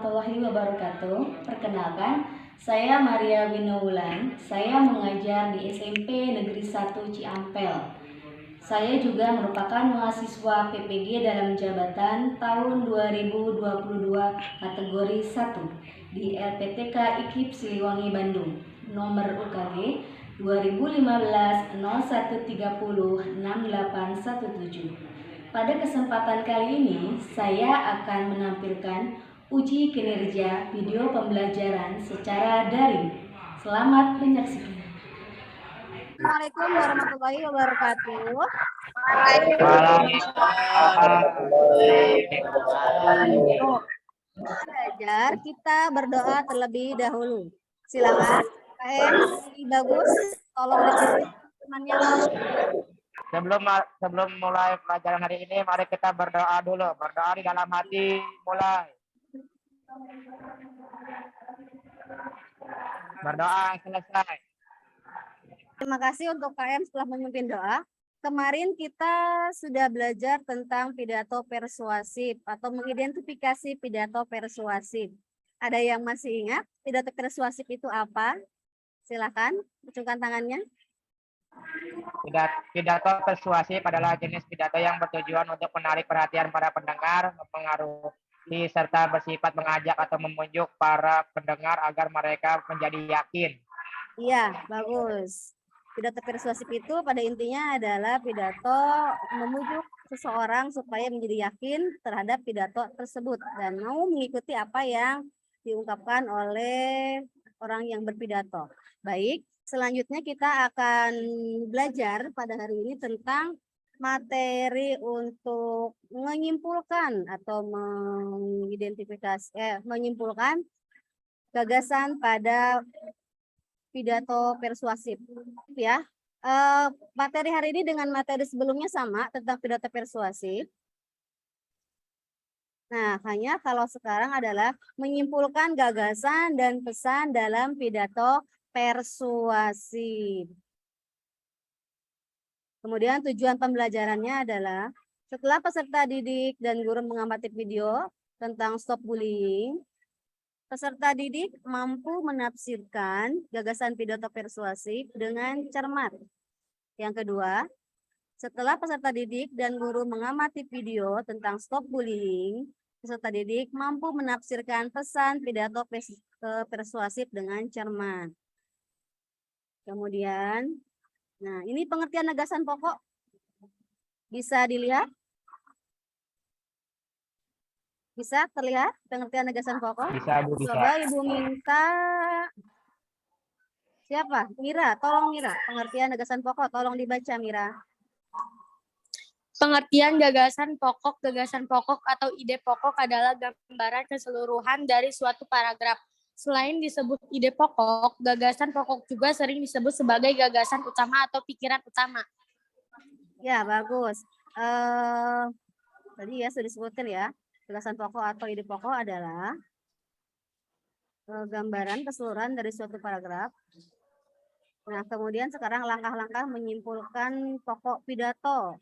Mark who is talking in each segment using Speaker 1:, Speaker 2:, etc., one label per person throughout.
Speaker 1: warahmatullahi wabarakatuh. Perkenalkan, saya Maria Winowulan. Saya mengajar di SMP Negeri 1 Ciampel. Saya juga merupakan mahasiswa PPG dalam jabatan tahun 2022 kategori 1 di LPTK IKIP Siliwangi Bandung. Nomor UKG 2015 0130 6817. Pada kesempatan kali ini, saya akan menampilkan uji kinerja video pembelajaran secara daring. Selamat menyaksikan.
Speaker 2: Assalamualaikum warahmatullahi wabarakatuh. Belajar, kita berdoa terlebih dahulu. Silakan, KM, bagus, tolong dipimpin temannya.
Speaker 3: Sebelum mulai pelajaran hari ini, mari kita berdoa dulu. Berdoa di dalam hati, mulai. Berdoa selesai.
Speaker 2: Terima kasih untuk KM setelah memimpin doa. Kemarin kita sudah belajar tentang pidato persuasif atau mengidentifikasi pidato persuasif. Ada yang masih ingat pidato persuasif itu apa? Silakan, acungkan tangannya.
Speaker 3: Pidato persuasif adalah jenis pidato yang bertujuan untuk menarik perhatian para pendengar, mempengaruhi serta bersifat mengajak atau memujuk para pendengar agar mereka menjadi yakin.
Speaker 2: Iya, bagus. Pidato persuasif itu pada intinya adalah pidato memujuk seseorang supaya menjadi yakin terhadap pidato tersebut dan mau mengikuti apa yang diungkapkan oleh orang yang berpidato. Baik, selanjutnya kita akan belajar pada hari ini tentang materi untuk menyimpulkan atau menyimpulkan gagasan pada pidato persuasif ya. Materi hari ini dengan materi sebelumnya sama tentang pidato persuasif. Nah, hanya kalau sekarang adalah menyimpulkan gagasan dan pesan dalam pidato persuasif. Kemudian tujuan pembelajarannya adalah setelah peserta didik dan guru mengamati video tentang stop bullying, peserta didik mampu menafsirkan gagasan pidato persuasif dengan cermat. Yang kedua, setelah peserta didik dan guru mengamati video tentang stop bullying, peserta didik mampu menafsirkan pesan pidato persuasif dengan cermat. Kemudian, nah ini pengertian gagasan pokok. Bisa dilihat? Bisa terlihat pengertian gagasan pokok?
Speaker 3: Bisa, Bu, bisa.
Speaker 2: Coba Ibu minta siapa? Mira, tolong Mira. Pengertian gagasan pokok, tolong dibaca Mira.
Speaker 4: Pengertian gagasan pokok atau ide pokok adalah gambaran keseluruhan dari suatu paragraf. Selain disebut ide pokok, gagasan pokok juga sering disebut sebagai gagasan utama atau pikiran utama.
Speaker 2: Ya, bagus. Tadi ya sudah disebutkan ya. Gagasan pokok atau ide pokok adalah gambaran keseluruhan dari suatu paragraf. Nah, kemudian sekarang langkah-langkah menyimpulkan pokok pidato.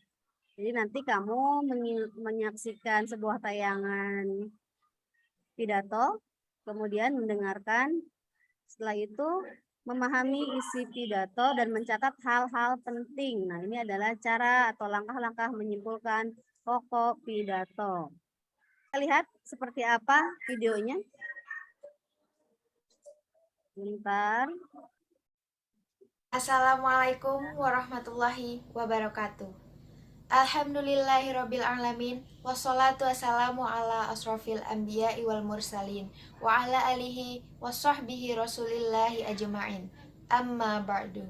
Speaker 2: Jadi nanti kamu menyaksikan sebuah tayangan pidato, kemudian mendengarkan, setelah itu memahami isi pidato dan mencatat hal-hal penting. Nah, ini adalah cara atau langkah-langkah menyimpulkan pokok pidato. Kita lihat seperti apa videonya. Bentar.
Speaker 5: Assalamualaikum warahmatullahi wabarakatuh. Alhamdulillahirabbil alamin wassalatu wassalamu ala asrofil anbiya'i wal mursalin wa ala alihi washabbihi rasulillahi ajma'in. Amma ba'du.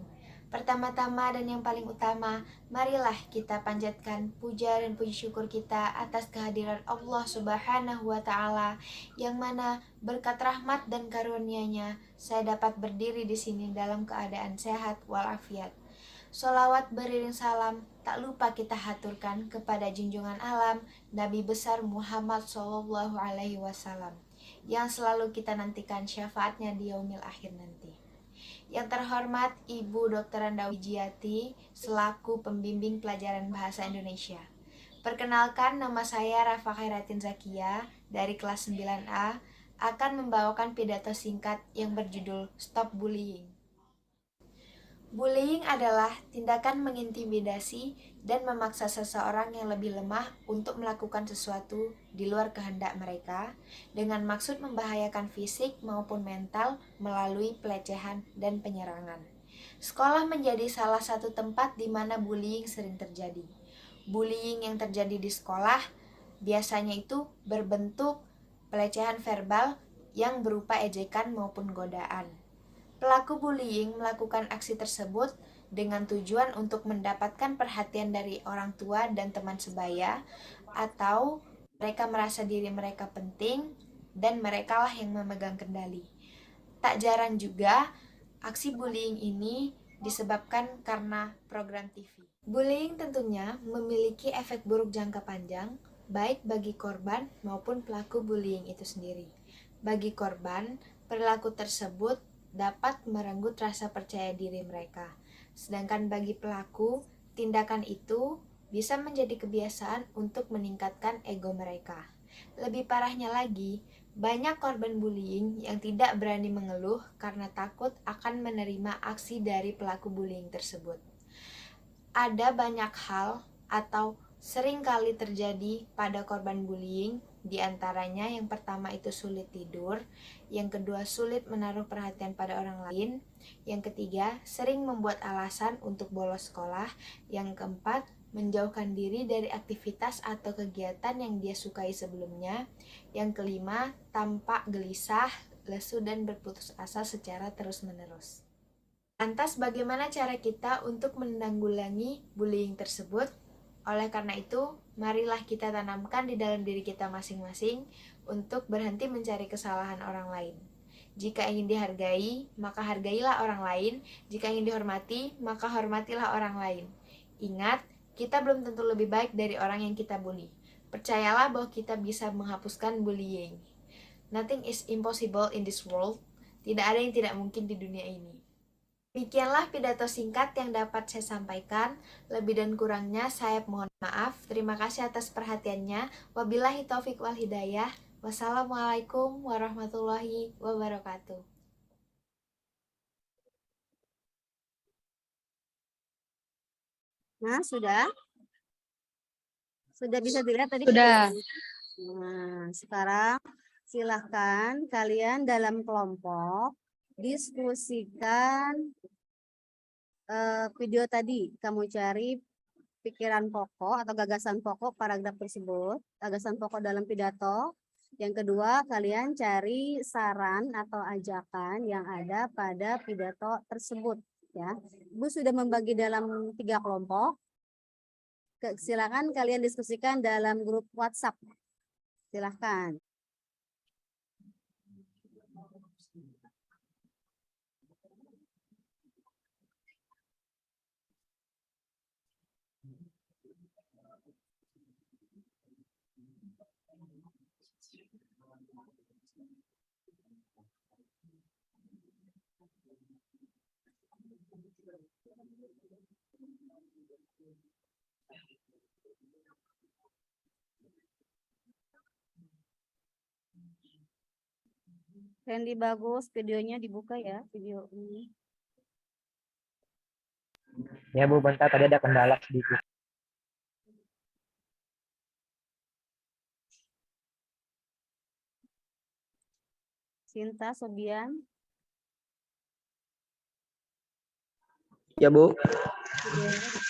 Speaker 5: Pertama-tama dan yang paling utama, marilah kita panjatkan puja dan puji syukur kita atas kehadiran Allah Subhanahu wa Ta'ala, yang mana berkat rahmat dan karunia-Nya saya dapat berdiri di sini dalam keadaan sehat walafiat. Sholawat beriring salam tak lupa kita haturkan kepada junjungan alam Nabi besar Muhammad Shallallahu Alaihi Wasallam, yang selalu kita nantikan syafaatnya di yaumil akhir nanti. Yang terhormat Ibu Dr. Randa Wijiati selaku pembimbing pelajaran bahasa Indonesia. Perkenalkan, nama saya Rafa Khairatin Zakia dari kelas 9A akan membawakan pidato singkat yang berjudul Stop Bullying. Bullying adalah tindakan mengintimidasi dan memaksa seseorang yang lebih lemah untuk melakukan sesuatu di luar kehendak mereka dengan maksud membahayakan fisik maupun mental melalui pelecehan dan penyerangan. Sekolah menjadi salah satu tempat di mana bullying sering terjadi. Bullying yang terjadi di sekolah biasanya itu berbentuk pelecehan verbal yang berupa ejekan maupun godaan. Pelaku bullying melakukan aksi tersebut dengan tujuan untuk mendapatkan perhatian dari orang tua dan teman sebaya, atau mereka merasa diri mereka penting dan merekalah yang memegang kendali. Tak jarang juga aksi bullying ini disebabkan karena program TV. Bullying tentunya memiliki efek buruk jangka panjang, baik bagi korban maupun pelaku bullying itu sendiri. Bagi korban, perilaku tersebut dapat merenggut rasa percaya diri mereka. Sedangkan bagi pelaku, tindakan itu bisa menjadi kebiasaan untuk meningkatkan ego mereka. Lebih parahnya lagi, banyak korban bullying yang tidak berani mengeluh karena takut akan menerima aksi dari pelaku bullying tersebut. Ada banyak hal atau sering kali terjadi pada korban bullying, di antaranya yang pertama itu sulit tidur, yang kedua sulit menaruh perhatian pada orang lain, yang ketiga sering membuat alasan untuk bolos sekolah, yang keempat menjauhkan diri dari aktivitas atau kegiatan yang dia sukai sebelumnya, yang kelima tampak gelisah, lesu dan berputus asa secara terus-menerus. Lantas bagaimana cara kita untuk menanggulangi bullying tersebut? Oleh karena itu, marilah kita tanamkan di dalam diri kita masing-masing untuk berhenti mencari kesalahan orang lain. Jika ingin dihargai, maka hargailah orang lain. Jika ingin dihormati, maka hormatilah orang lain. Ingat, kita belum tentu lebih baik dari orang yang kita bully. Percayalah bahwa kita bisa menghapuskan bullying. Nothing is impossible in this world. Tidak ada yang tidak mungkin di dunia ini. Demikianlah pidato singkat yang dapat saya sampaikan. Lebih dan kurangnya saya mohon maaf. Terima kasih atas perhatiannya. Wabillahi taufik wal hidayah. Wassalamualaikum warahmatullahi wabarakatuh.
Speaker 2: Nah, sudah bisa dilihat tadi
Speaker 4: Sudah.
Speaker 2: videonya? Nah, sekarang silahkan kalian dalam kelompok diskusikan video tadi. Kamu cari pikiran pokok atau gagasan pokok paragraf tersebut, gagasan pokok dalam pidato. Yang kedua, kalian cari saran atau ajakan yang ada pada pidato tersebut. Ya, Ibu sudah membagi dalam 3 kelompok. Silakan kalian diskusikan dalam grup WhatsApp. Silakan. Randy bagus, videonya dibuka ya, video ini.
Speaker 3: Ya Bu, bentar tadi ada kendala sedikit.
Speaker 2: Sinta, Sobian.
Speaker 6: Ya Bu.
Speaker 2: Videonya dibuka.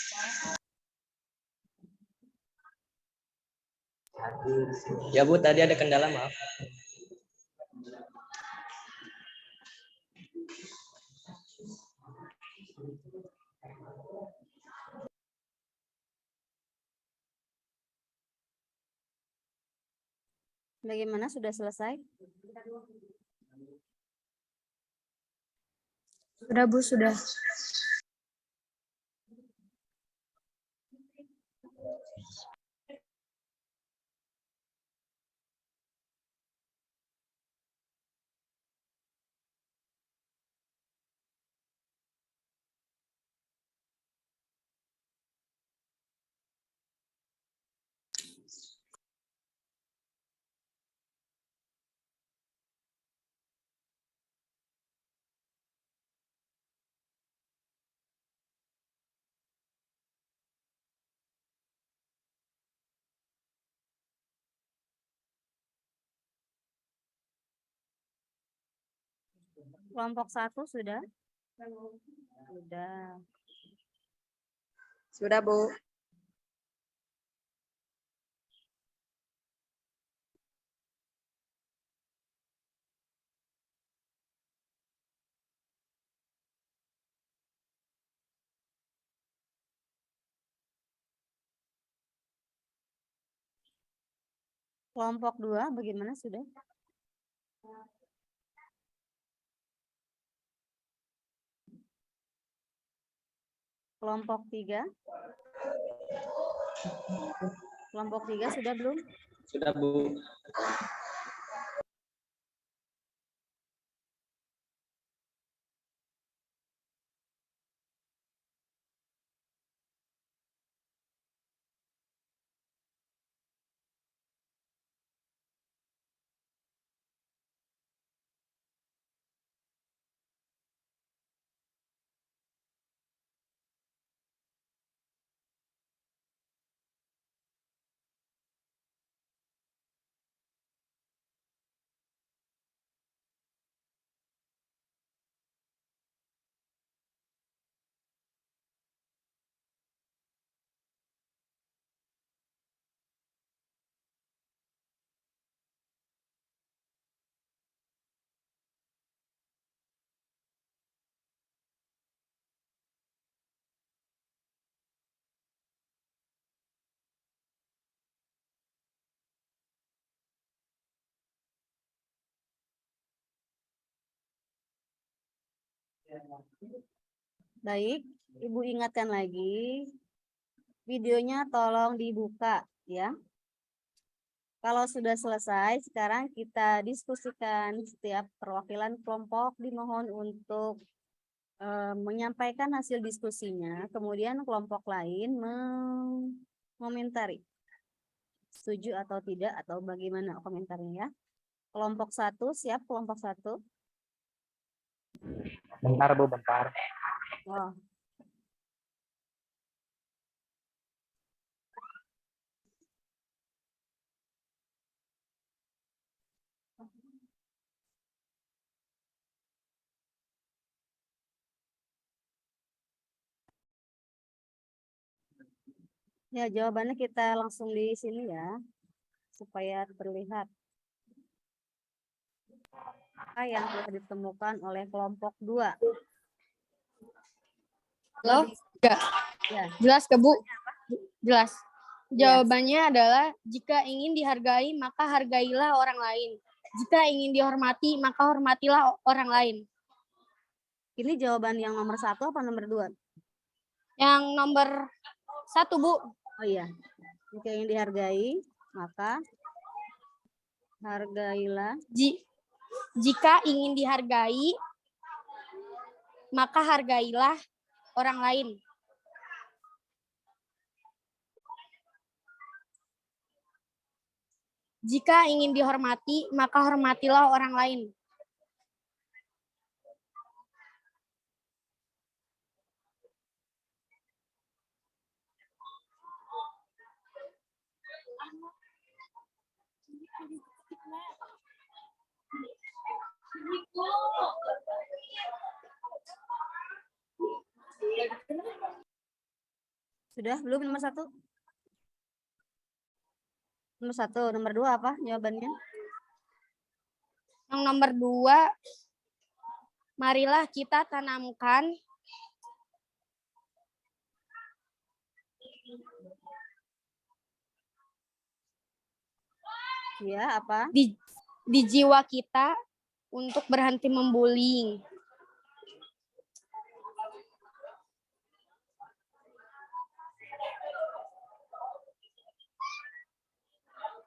Speaker 6: Ya Bu, tadi ada kendala, maaf.
Speaker 2: Bagaimana, sudah selesai?
Speaker 4: Sudah Bu, sudah.
Speaker 2: Kelompok 1 sudah? Sudah.
Speaker 7: Sudah, Bu.
Speaker 2: Kelompok 2 bagaimana sudah? Kelompok 3? Kelompok 3 sudah belum?
Speaker 6: Sudah, Bu.
Speaker 2: Baik, Ibu ingatkan lagi, videonya tolong dibuka ya. Kalau sudah selesai, sekarang kita diskusikan setiap perwakilan kelompok dimohon untuk menyampaikan hasil diskusinya, kemudian kelompok lain mengomentari setuju atau tidak atau bagaimana komentarnya ya. Kelompok 1 siap, kelompok 1.
Speaker 3: Bentar, Bu, bentar.
Speaker 2: Wah. Ya, jawabannya kita langsung di sini ya, supaya terlihat apa yang telah ditemukan oleh kelompok 2.
Speaker 4: Halo? Enggak.
Speaker 2: Ya,
Speaker 4: Jelas ke Bu? Jelas. Jawabannya adalah jika ingin dihargai maka hargailah orang lain. Jika ingin dihormati maka hormatilah orang lain.
Speaker 2: ini jawaban yang nomor 1 apa nomor 2?
Speaker 4: Yang nomor 1, Bu.
Speaker 2: Oh iya, jika ingin dihargai maka hargailah.
Speaker 4: Jika ingin dihargai maka hargailah orang lain. Jika ingin dihormati maka hormatilah orang lain.
Speaker 2: Sudah belum nomor 1? Nomor 1, nomor 2 apa jawabannya?
Speaker 4: Yang nomor 2, marilah kita tanamkan
Speaker 2: Ya, apa?
Speaker 4: di jiwa kita untuk berhenti membuli.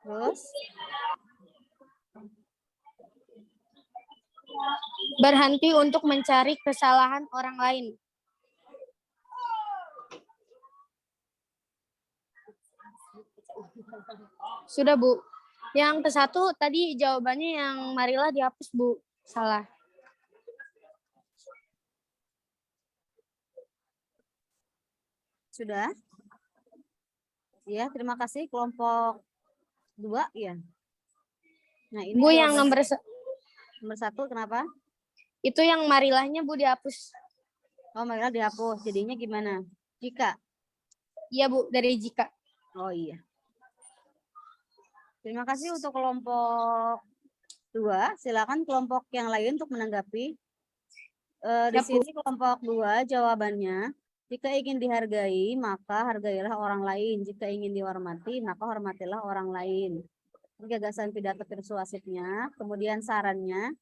Speaker 2: Terus?
Speaker 4: Berhenti untuk mencari kesalahan orang lain. Sudah, Bu. Yang ke-1 tadi jawabannya yang marilah dihapus, Bu. Salah.
Speaker 2: Sudah? Ya, terima kasih kelompok 2 ya. Nah, ini
Speaker 4: Bu, yang
Speaker 2: jawaban
Speaker 4: nomor
Speaker 2: nomor 1 kenapa?
Speaker 4: Itu yang marilahnya Bu dihapus.
Speaker 2: Oh, marilah dihapus. Jadinya gimana? Jika.
Speaker 4: Iya Bu, dari jika.
Speaker 2: Oh iya. Terima kasih untuk kelompok 2. Silakan kelompok yang lain untuk menanggapi. Di
Speaker 4: Ya, Bu.
Speaker 2: sini kelompok 2 jawabannya, jika ingin dihargai, maka hargailah orang lain. Jika ingin dihormati, maka hormatilah orang lain. Ini gagasan pidato persuasifnya. Kemudian sarannya,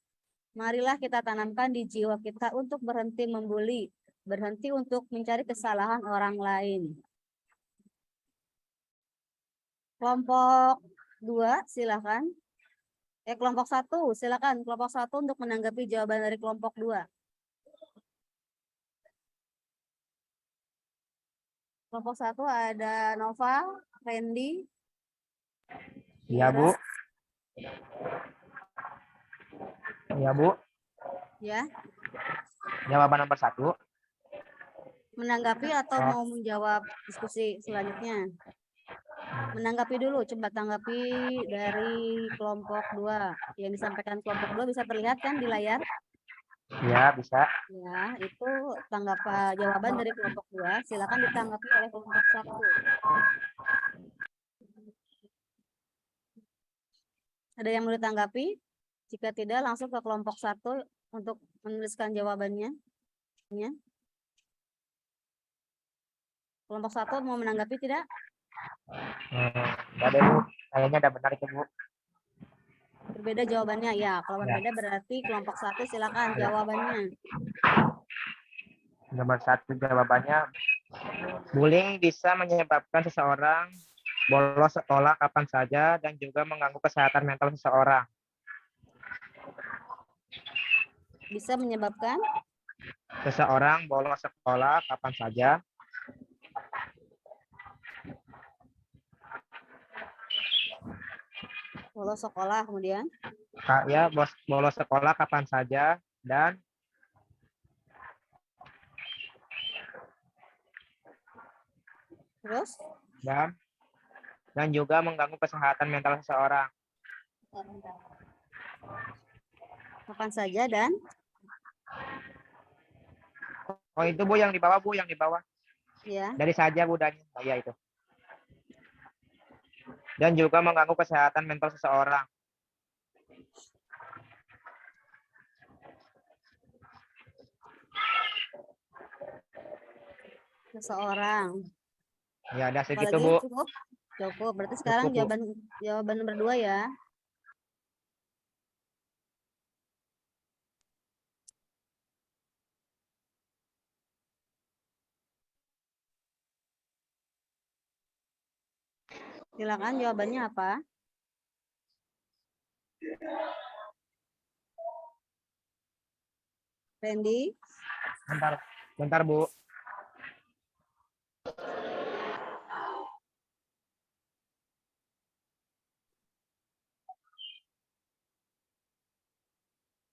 Speaker 2: marilah kita tanamkan di jiwa kita untuk berhenti membuli, berhenti untuk mencari kesalahan orang lain. Kelompok 2, silakan. Kelompok 1, silakan. Kelompok 1 untuk menanggapi jawaban dari kelompok 2. Kelompok 1 ada Nova, Randy.
Speaker 3: Iya, Bu. Iya, Bu.
Speaker 2: Ya,
Speaker 3: Jawaban nomor 1.
Speaker 2: menanggapi atau mau menjawab diskusi selanjutnya? Menanggapi dulu, coba tanggapi dari kelompok 2. Yang disampaikan kelompok 2 bisa terlihat kan di layar?
Speaker 3: Iya, bisa.
Speaker 2: Ya, itu tanggapan jawaban dari kelompok 2. Silakan ditanggapi oleh kelompok 1. Ada yang mau ditanggapi? Jika tidak, langsung ke kelompok 1 untuk menuliskan jawabannya. Kelompok 1 mau menanggapi tidak?
Speaker 3: Enggak deh, Bu. Kayaknya udah benar itu, Bu.
Speaker 2: Berbeda jawabannya. Ya, kalau berbeda berarti kelompok 1 silakan jawabannya.
Speaker 3: Nomor 1 jawabannya, bullying bisa menyebabkan seseorang bolos sekolah kapan saja dan juga mengganggu kesehatan mental seseorang.
Speaker 2: Bisa menyebabkan
Speaker 3: Seseorang bolos sekolah kapan saja
Speaker 2: bolos sekolah, kemudian
Speaker 3: bolos sekolah kapan saja dan
Speaker 2: terus
Speaker 3: dan juga mengganggu kesehatan mental seseorang.
Speaker 2: kapan saja dan
Speaker 3: Oh, itu Bu yang di bawah, Bu, yang di bawah.
Speaker 2: ya.
Speaker 3: Dari saja, Bu, dan ya itu. Dan juga mengganggu kesehatan mental seseorang.
Speaker 2: Seseorang.
Speaker 3: Ya, ada segitu,
Speaker 2: Apalagi
Speaker 3: Bu.
Speaker 2: cukup? Cukup. Berarti sekarang
Speaker 3: Cukup, Bu.
Speaker 2: jawaban nomor 2 ya. Silakan jawabannya apa? Randy?
Speaker 3: Bentar, Bu.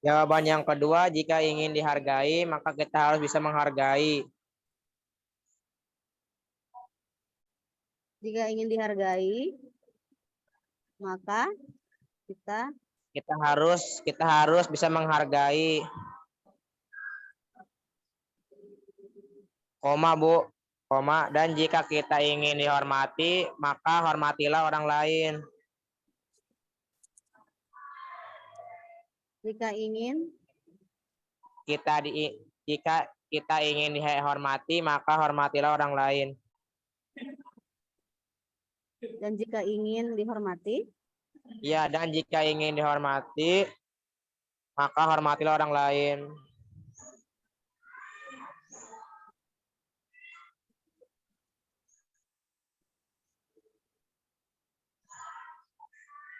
Speaker 3: Jawaban yang kedua, jika ingin dihargai, maka kita harus bisa menghargai.
Speaker 2: Jika ingin dihargai, maka
Speaker 3: Kita harus bisa menghargai. Koma, Bu. Koma, dan jika kita ingin dihormati, maka hormatilah orang lain.
Speaker 2: jika
Speaker 3: kita ingin dihormati, maka hormatilah orang lain.
Speaker 2: dan jika ingin dihormati,
Speaker 3: Ya, dan jika ingin dihormati, maka hormatilah orang lain.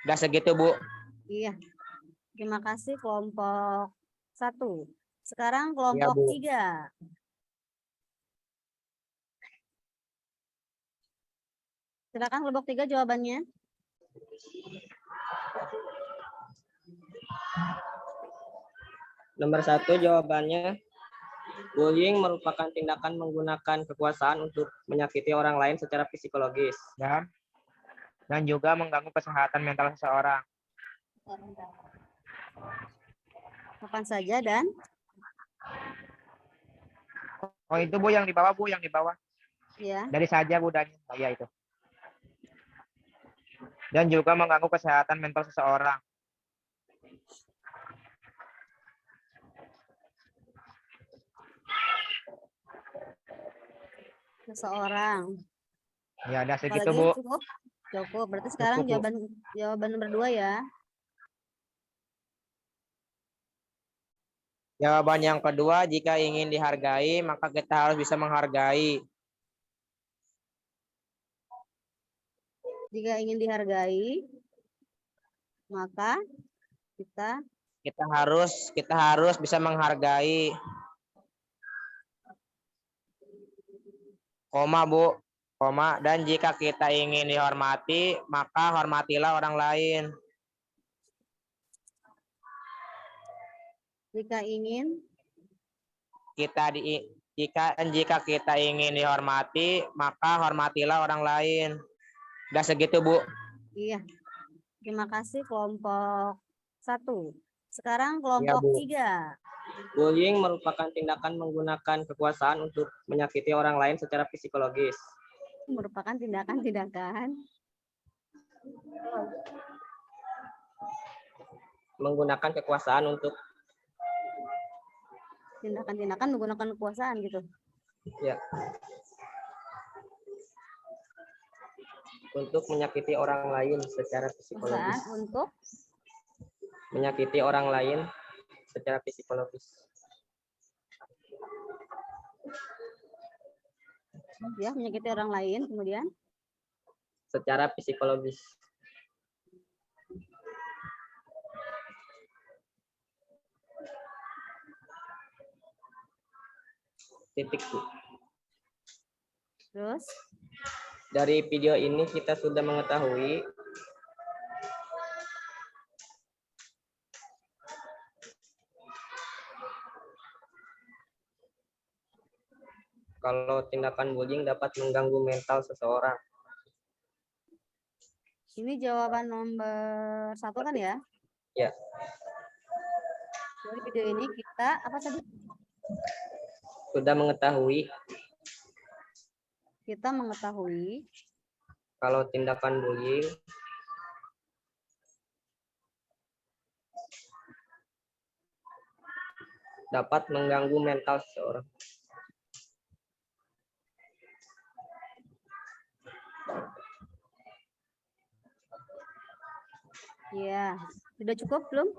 Speaker 3: Udah segitu, Bu.
Speaker 2: iya. Terima kasih kelompok 1. Sekarang kelompok
Speaker 3: Iya, Bu.
Speaker 2: 3. Silakan kelompok 3 jawabannya.
Speaker 6: Nomor 1 jawabannya, bullying merupakan tindakan menggunakan kekuasaan untuk menyakiti orang lain secara psikologis.
Speaker 3: Dan juga mengganggu kesehatan mental seseorang.
Speaker 2: Kapan saja dan
Speaker 3: Oh itu Bu yang di bawah Bu, yang di bawah.
Speaker 2: Ya,
Speaker 3: Dari saja Bu dan oh, ya itu. Dan juga mengganggu kesehatan mental seseorang.
Speaker 2: seseorang.
Speaker 3: Ya ada segitu
Speaker 2: Apalagi
Speaker 3: Bu.
Speaker 2: cukup? Cukup. Berarti sekarang
Speaker 3: Cukup, Bu.
Speaker 2: jawaban nomor 2 ya.
Speaker 6: Jawaban yang kedua, jika ingin dihargai, maka kita harus bisa menghargai.
Speaker 2: Jika ingin dihargai, maka kita
Speaker 6: Kita harus bisa menghargai. Koma Bu, koma. Dan jika kita ingin dihormati, maka hormatilah orang lain.
Speaker 2: jika ingin
Speaker 6: Jika kita ingin dihormati, maka hormatilah orang lain. Udah segitu Bu.
Speaker 2: iya. Terima kasih kelompok 1. Sekarang
Speaker 6: Ya,
Speaker 2: kelompok
Speaker 6: Bu.
Speaker 2: 3.
Speaker 6: Bullying merupakan tindakan menggunakan kekuasaan untuk menyakiti orang lain secara psikologis.
Speaker 2: Merupakan tindakan-tindakan
Speaker 6: Menggunakan kekuasaan untuk
Speaker 2: menggunakan kekuasaan gitu.
Speaker 6: ya untuk menyakiti orang lain secara psikologis.
Speaker 2: Kekuasaan untuk
Speaker 6: Menyakiti orang lain secara psikologis.
Speaker 2: ya menyakiti orang lain, kemudian
Speaker 6: Secara psikologis. Titik Bu.
Speaker 2: terus
Speaker 6: Dari video ini kita sudah mengetahui kalau tindakan bullying dapat mengganggu mental seseorang.
Speaker 2: ini jawaban nomor 1 kan ya?
Speaker 6: Ya,
Speaker 2: Dari video ini kita apa tadi?
Speaker 6: sudah mengetahui
Speaker 2: Kita mengetahui
Speaker 6: kalau tindakan bullying dapat mengganggu mental seseorang.
Speaker 2: ya. Sudah cukup belum?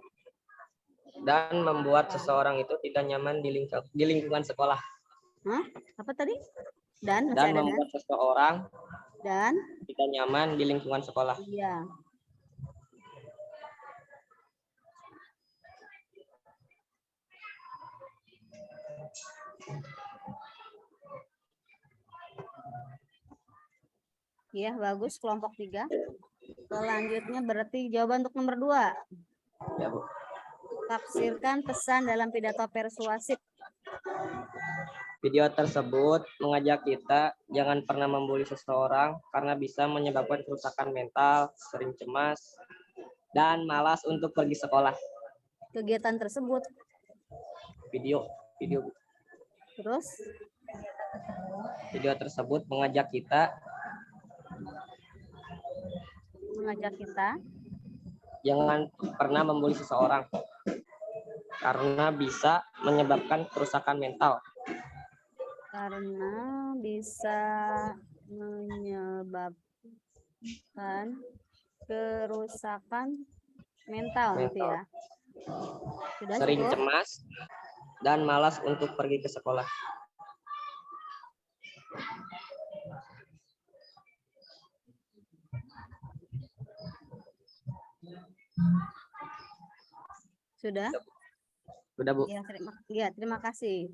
Speaker 6: Dan membuat seseorang itu tidak nyaman di lingkungan sekolah.
Speaker 2: Hah? Apa tadi? Dan masih
Speaker 6: Dan
Speaker 2: ada
Speaker 6: membuat seseorang
Speaker 2: dan
Speaker 6: tidak nyaman di lingkungan sekolah.
Speaker 2: iya. Iya, bagus kelompok 3. Selanjutnya berarti jawaban untuk nomor 2.
Speaker 6: Ya, Bu.
Speaker 2: Tafsirkan pesan dalam pidato persuasif.
Speaker 6: Video tersebut mengajak kita jangan pernah membuli seseorang karena bisa menyebabkan kerusakan mental, sering cemas, dan malas untuk pergi sekolah.
Speaker 2: Kegiatan tersebut.
Speaker 6: Video
Speaker 2: Terus
Speaker 6: video tersebut mengajak kita jangan pernah membuli seseorang karena bisa menyebabkan kerusakan mental.
Speaker 2: karena bisa menyebabkan kerusakan mental gitu ya. Sudah
Speaker 6: Sering
Speaker 2: cukup?
Speaker 6: cemas dan malas untuk pergi ke sekolah.
Speaker 2: Sudah?
Speaker 6: Sudah, Bu.
Speaker 2: Ya, terima kasih.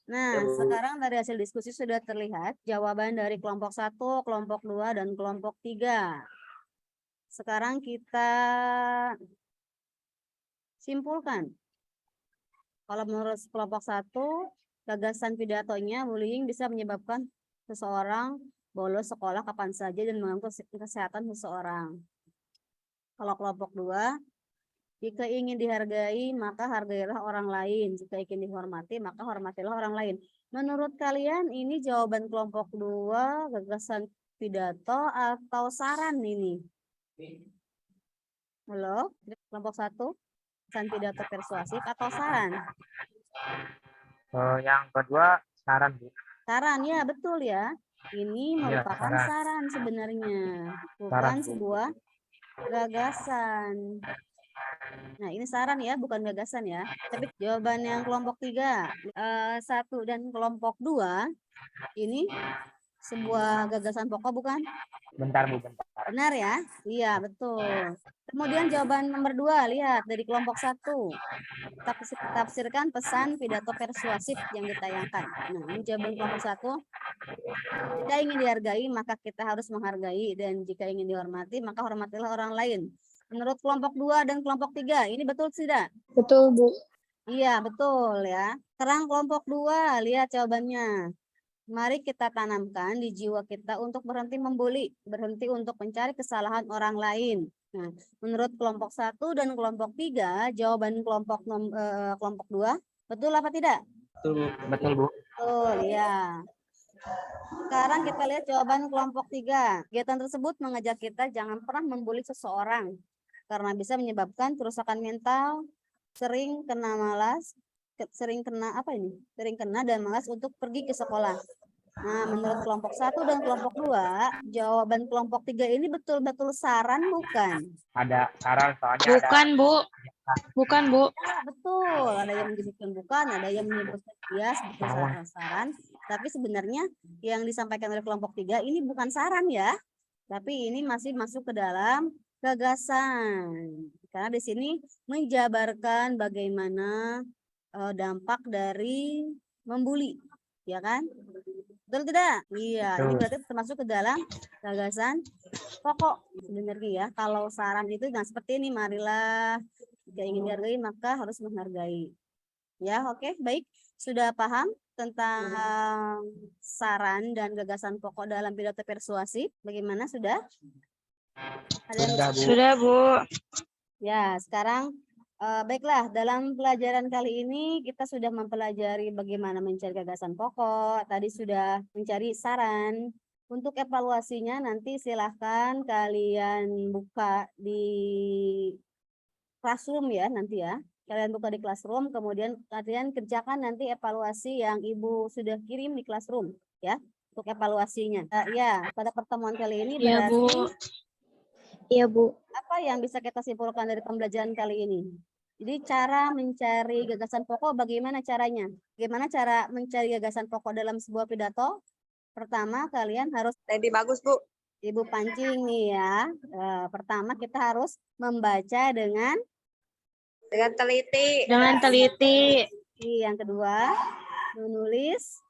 Speaker 2: Nah,
Speaker 6: Ya, Bu.
Speaker 2: sekarang dari hasil diskusi sudah terlihat jawaban dari kelompok 1, kelompok 2, dan kelompok 3. Sekarang kita simpulkan. Kalau menurut kelompok 1, gagasan pidatonya bullying bisa menyebabkan seseorang bolos sekolah kapan saja dan mengganggu kesehatan seseorang. Kalau kelompok 2, Jika ingin dihargai, maka hargailah orang lain. Jika ingin dihormati, maka hormatilah orang lain. Menurut kalian ini jawaban kelompok 2, gagasan pidato atau saran ini? Halo, kelompok 1, gagasan pidato persuasif atau saran?
Speaker 3: Yang kedua saran, Bu.
Speaker 2: Saran, ya betul ya. Ini
Speaker 3: Iya,
Speaker 2: merupakan
Speaker 3: saran.
Speaker 2: saran sebenarnya, bukan
Speaker 3: Saran, Bu.
Speaker 2: sebuah gagasan. Nah, ini saran ya, bukan gagasan ya. Tapi jawaban yang kelompok 3, 1 dan kelompok 2, ini sebuah gagasan pokok bukan?
Speaker 3: Bentar, Bu, bentar.
Speaker 2: Benar ya? Iya, betul. Kemudian jawaban nomor 2, lihat dari kelompok 1. Tafsirkan pesan pidato persuasif yang ditayangkan. Nah, ini jawaban kelompok 1. Jika ingin dihargai, maka kita harus menghargai. Dan jika ingin dihormati, maka hormatilah orang lain. Menurut kelompok 2 dan kelompok 3, ini betul tidak?
Speaker 4: Betul, Bu.
Speaker 2: Iya, betul ya. Sekarang kelompok 2, lihat jawabannya. Mari kita tanamkan di jiwa kita untuk berhenti membuli, berhenti untuk mencari kesalahan orang lain. Nah, menurut kelompok 1 dan kelompok 3, jawaban kelompok 2, betul apa tidak?
Speaker 6: Betul, Bu.
Speaker 3: Betul, Bu.
Speaker 2: Betul, ya. Sekarang kita lihat jawaban kelompok 3. Kegiatan tersebut mengajak kita jangan pernah membuli seseorang karena bisa menyebabkan kerusakan mental, sering kena dan malas untuk pergi ke sekolah. Nah, menurut kelompok 1 dan kelompok 2, jawaban kelompok 3 ini betul-betul saran bukan?
Speaker 3: Ada saran soalnya
Speaker 4: Bukan, Bu. Bukan, Bu.
Speaker 2: Ya, betul. Ada yang menyebutkan bukan, ada yang menyebutkan iya sebagai saran. Tapi sebenarnya yang disampaikan oleh kelompok 3 ini bukan saran ya. Tapi ini masih masuk ke dalam gagasan. Karena di sini menjabarkan bagaimana dampak dari membuli, ya kan? Betul tidak? Iya, ini berarti termasuk ke dalam gagasan pokok sebenarnya ya. Kalau saran itu jangan seperti ini, marilah jika ingin dihargai maka harus menghargai. Ya, oke, baik. Sudah paham tentang saran dan gagasan pokok dalam pidato persuasif? Bagaimana sudah?
Speaker 4: Sudah, Bu.
Speaker 2: Ya, sekarang baiklah, dalam pelajaran kali ini kita sudah mempelajari bagaimana mencari gagasan pokok, tadi sudah mencari saran. Untuk evaluasinya nanti silahkan kalian buka di classroom ya nanti ya. Kalian buka di classroom, kemudian kalian kerjakan nanti evaluasi yang Ibu sudah kirim di classroom ya, untuk evaluasinya. Ya, pada pertemuan kali ini
Speaker 4: Iya,
Speaker 2: berarti
Speaker 4: Bu. Iya, Bu.
Speaker 2: apa yang bisa kita simpulkan dari pembelajaran kali ini? Jadi cara mencari gagasan pokok bagaimana caranya? Bagaimana cara mencari gagasan pokok dalam sebuah pidato? Pertama, kalian harus
Speaker 7: Lebih bagus, Bu.
Speaker 2: Ibu pancing nih ya. Pertama kita harus membaca dengan
Speaker 7: teliti.
Speaker 4: Dengan teliti.
Speaker 2: Yang kedua, menulis.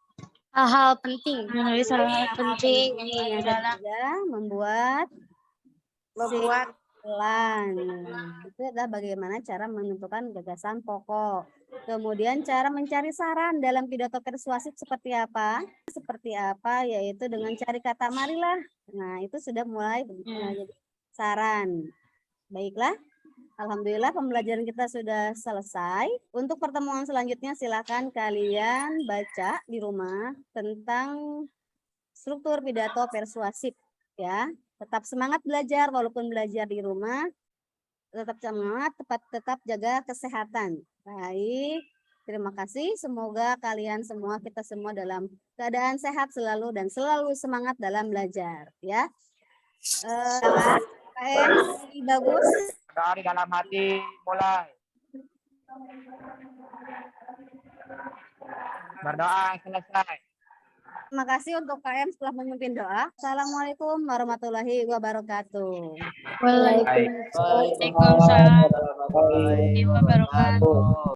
Speaker 4: Hal-hal penting. Menulis hal-hal penting.
Speaker 2: Yang ketiga, membuat plan. Itu adalah bagaimana cara menentukan gagasan pokok. Kemudian cara mencari saran dalam pidato persuasif seperti apa? Seperti apa? Yaitu dengan cari kata marilah. Nah, itu sudah mulai jadi saran. Baiklah. Alhamdulillah pembelajaran kita sudah selesai. Untuk pertemuan selanjutnya silakan kalian baca di rumah tentang struktur pidato persuasif ya. Tetap semangat belajar walaupun belajar di rumah. Tetap semangat, tetap jaga kesehatan. Baik, terima kasih. Semoga kalian semua, kita semua dalam keadaan sehat selalu dan selalu semangat dalam belajar. Ya, KM bagus.
Speaker 3: Dari dalam hati mulai. Berdoa selesai.
Speaker 2: Terima kasih untuk KM setelah memimpin doa. Assalamualaikum warahmatullahi wabarakatuh.
Speaker 4: Waalaikumsalam warahmatullahi wabarakatuh.